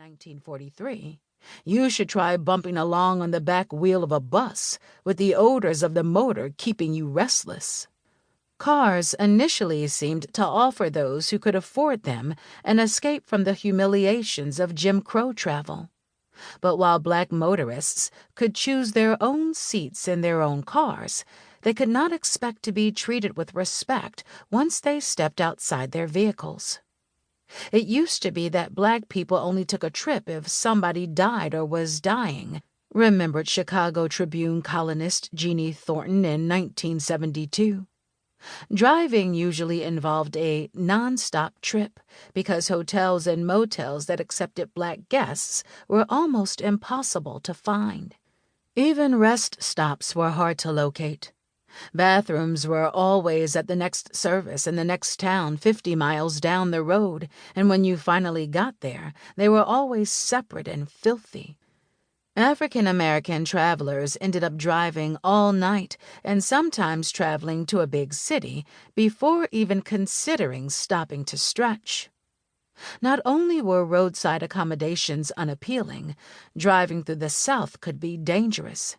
1943, you should try bumping along on the back wheel of a bus with the odors of the motor keeping you restless. Cars initially seemed to offer those who could afford them an escape from the humiliations of Jim Crow travel. But while black motorists could choose their own seats in their own cars, they could not expect to be treated with respect once they stepped outside their vehicles. It used to be that black people only took a trip if somebody died or was dying, remembered Chicago Tribune columnist Jeannie Thornton in 1972. Driving usually involved a non-stop trip because hotels and motels that accepted black guests were almost impossible to find. Even rest stops were hard to locate. Bathrooms were always at the next service in the next town 50 miles down the road, and when you finally got there, they were always separate and filthy. African-American travelers ended up driving all night and sometimes traveling to a big city before even considering stopping to stretch. Not only were roadside accommodations unappealing, driving through the South could be dangerous.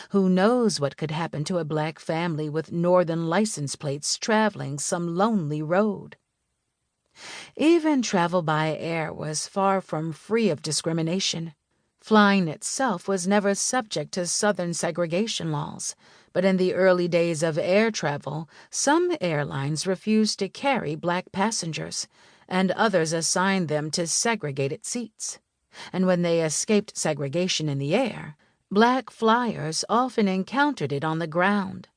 Who knows what could happen to a black family with northern license plates traveling some lonely road? Even travel by air was far from free of discrimination. Flying itself was never subject to Southern segregation laws, but in the early days of air travel, some airlines refused to carry black passengers, and others assigned them to segregated seats. And when they escaped segregation in the air, black flyers often encountered it on the ground.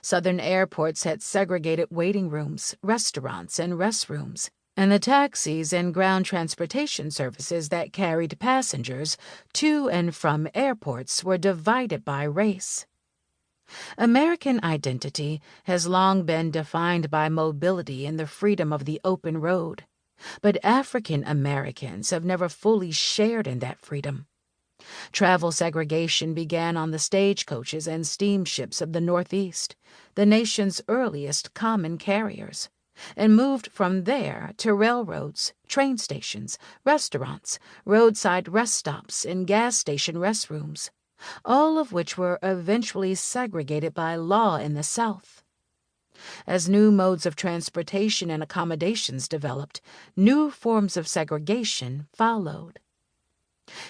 Southern airports had segregated waiting rooms, restaurants, and restrooms, and the taxis and ground transportation services that carried passengers to and from airports were divided by race. American identity has long been defined by mobility and the freedom of the open road, but African Americans have never fully shared in that freedom. Travel segregation began on the stagecoaches and steamships of the Northeast, the nation's earliest common carriers, and moved from there to railroads, train stations, restaurants, roadside rest stops, and gas station restrooms, all of which were eventually segregated by law in the South. As new modes of transportation and accommodations developed, new forms of segregation followed.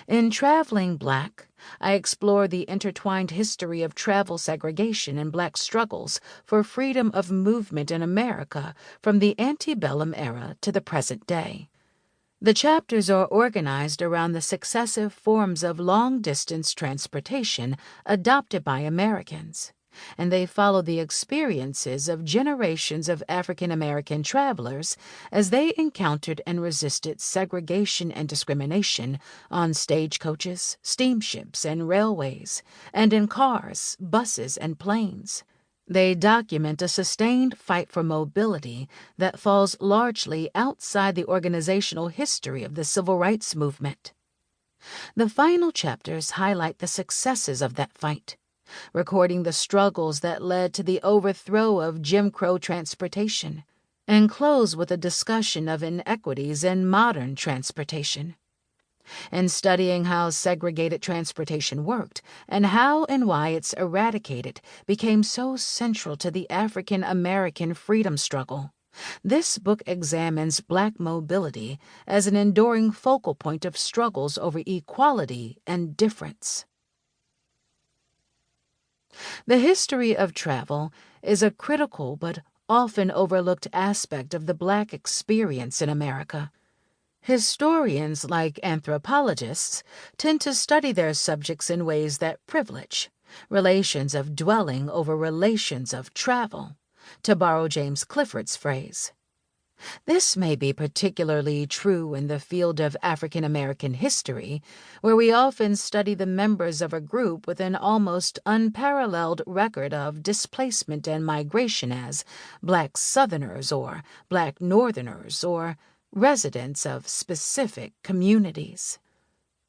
In Traveling Black, I explore the intertwined history of travel segregation and black struggles for freedom of movement in America from the antebellum era to the present day. The chapters are organized around the successive forms of long-distance transportation adopted by Americans, and they follow the experiences of generations of African-American travelers as they encountered and resisted segregation and discrimination on stagecoaches, steamships, and railways, and in cars, buses, and planes. They document a sustained fight for mobility that falls largely outside the organizational history of the civil rights movement. The final chapters highlight the successes of that fight, recording the struggles that led to the overthrow of Jim Crow transportation, and close with a discussion of inequities in modern transportation. In studying how segregated transportation worked and how and why it's eradicated became so central to the African American freedom struggle, this book examines black mobility as an enduring focal point of struggles over equality and difference. The history of travel is a critical but often overlooked aspect of the black experience in America. Historians, like anthropologists, tend to study their subjects in ways that privilege relations of dwelling over relations of travel, to borrow James Clifford's phrase. This may be particularly true in the field of African American history, where we often study the members of a group with an almost unparalleled record of displacement and migration as Black Southerners or Black Northerners or residents of specific communities.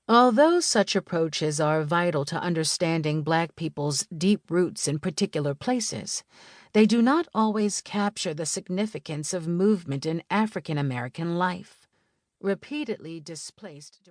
Although such approaches are vital to understanding Black people's deep roots in particular places, they do not always capture the significance of movement in African American life. Repeatedly displaced during